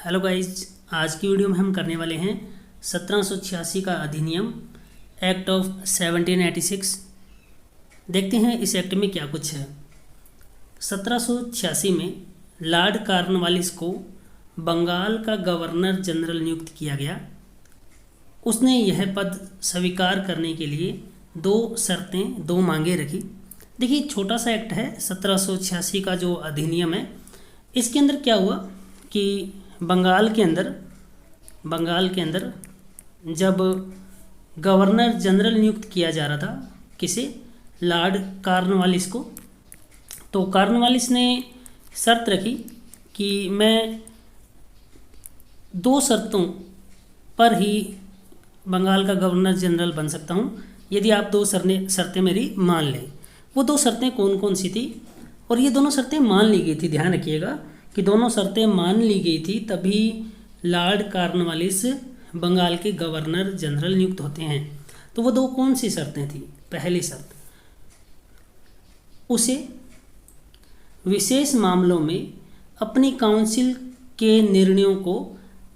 Hello guys, आज की video में हम करने वाले हैं 1786 का अधिनियम एक्ट ऑफ 1786। देखते हैं इस एक्ट में क्या कुछ है। 1786 में लॉर्ड कॉर्नवालिस को बंगाल का गवर्नर जनरल नियुक्त किया गया। उसने यह पद स्वीकार करने के लिए दो मांगें रखी। देखिए, छोटा सा एक्ट है 1786 का जो अधिनियम है। इसके अंदर क्या हुआ कि बंगाल के अंदर जब गवर्नर जनरल नियुक्त किया जा रहा था, किसे, लॉर्ड कॉर्नवालिस को, तो कॉर्नवालिस ने शर्त रखी कि मैं 2 शर्तों पर ही बंगाल का गवर्नर जनरल बन सकता हूँ, यदि आप 2 शर्तें मेरी मान लें। वो 2 शर्तें कौन कौन सी थी, और ये दोनों शर्तें मान ली गई थी। ध्यान रखिएगा कि दोनों शर्तें मान ली गई थी, तभी लॉर्ड कॉर्नवालिस बंगाल के गवर्नर जनरल नियुक्त होते हैं। तो वो 2 कौन सी शर्तें थी? पहली शर्त, उसे विशेष मामलों में अपनी काउंसिल के निर्णयों को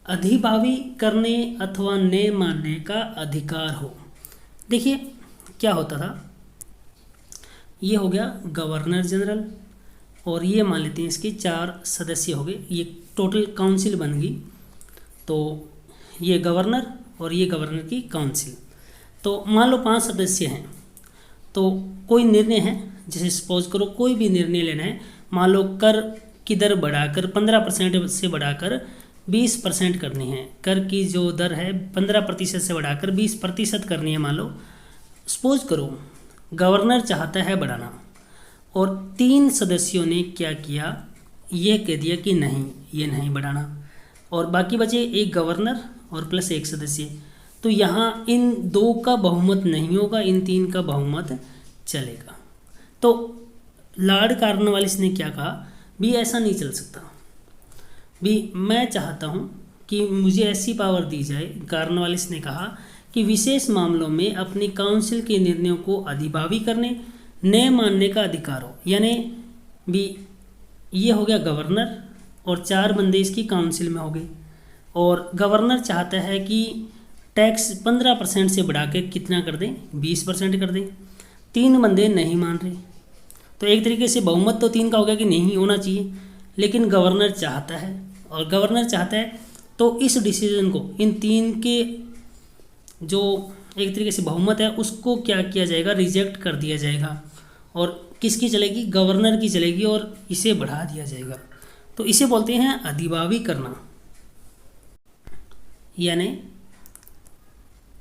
अधिभावी करने अथवा न मानने का अधिकार हो। देखिए क्या होता था, ये हो गया गवर्नर जनरल, और ये मान लेते हैं इसके 4 सदस्य हो गए, ये टोटल काउंसिल बन गई। तो ये गवर्नर और ये गवर्नर की काउंसिल। तो मान लो 5 सदस्य हैं, तो कोई निर्णय है, जैसे सपोज करो कोई भी निर्णय लेना है, मान लो कर की दर बढ़ाकर 15% से बढ़ाकर 20% करनी है, कर की जो दर है 15% से बढ़ाकर 20% करनी है। मान लो सपोज करो गवर्नर चाहता है बढ़ाना, और 3 सदस्यों ने क्या किया, ये कह दिया कि नहीं, ये नहीं बढ़ाना, और बाकी बचे एक गवर्नर और प्लस 1 सदस्य। तो यहाँ इन 2 का बहुमत नहीं होगा, इन 3 का बहुमत चलेगा। तो लॉर्ड कॉर्नवालिस ने क्या कहा, भी ऐसा नहीं चल सकता, भी मैं चाहता हूँ कि मुझे ऐसी पावर दी जाए। कॉर्नवालिस ने कहा कि विशेष मामलों में अपनी काउंसिल के निर्णयों को अधिभावी करने न मानने का अधिकार हो। यानी भी ये हो गया गवर्नर, और 4 बंदे इसकी काउंसिल में हो गए, और गवर्नर चाहता है कि टैक्स 15% से बढ़ा के कितना कर दें, 20% कर दें। 3 बंदे नहीं मान रहे, तो एक तरीके से बहुमत तो 3 का हो गया कि नहीं होना चाहिए, लेकिन गवर्नर चाहता है, और गवर्नर चाहता है तो इस डिसीजन को, इन 3 के जो एक तरीके से बहुमत है उसको क्या किया जाएगा, रिजेक्ट कर दिया जाएगा, और किसकी चलेगी, गवर्नर की चलेगी, और इसे बढ़ा दिया जाएगा। तो इसे बोलते हैं अधिभावी करना। यानी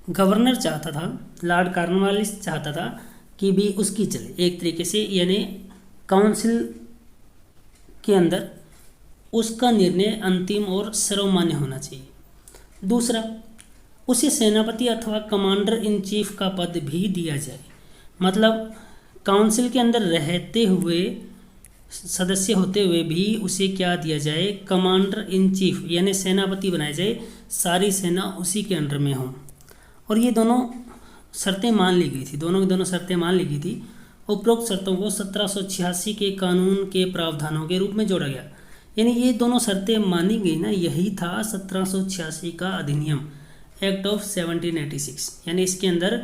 गवर्नर चाहता था, लॉर्ड कॉर्नवालिस चाहता था कि भी उसकी चले एक तरीके से, यानी काउंसिल के अंदर उसका निर्णय अंतिम और सर्वमान्य होना चाहिए। दूसरा, उसे सेनापति अथवा कमांडर इन चीफ का पद भी दिया जाए। मतलब काउंसिल के अंदर रहते हुए, सदस्य होते हुए भी उसे क्या दिया जाए, कमांडर इन चीफ यानी सेनापति बनाया जाए, सारी सेना उसी के अंडर में हो। और ये दोनों शर्तें मान ली गई थी, दोनों की दोनों शर्तें मान ली गई थी। उपरोक्त शर्तों को 1786 के कानून के प्रावधानों के रूप में जोड़ा गया। यानी ये दोनों शर्तें मानी गई ना, यही था 1786 का अधिनियम एक्ट ऑफ 1786। यानी इसके अंदर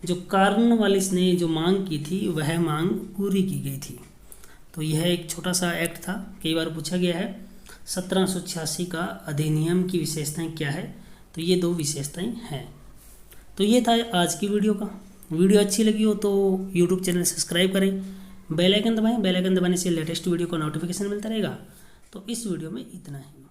जो कॉर्नवालिस ने जो मांग की थी वह मांग पूरी की गई थी। तो यह एक छोटा सा एक्ट था, कई बार पूछा गया है 1786 का अधिनियम की विशेषताएं क्या है। तो ये 2 विशेषताएं हैं। तो ये था आज की वीडियो का। वीडियो अच्छी लगी हो तो यूट्यूब चैनल सब्सक्राइब करें, बेल आइकन दबाएं। बेल आइकन दबाने से लेटेस्ट वीडियो का नोटिफिकेशन मिलता रहेगा। तो इस वीडियो में इतना ही।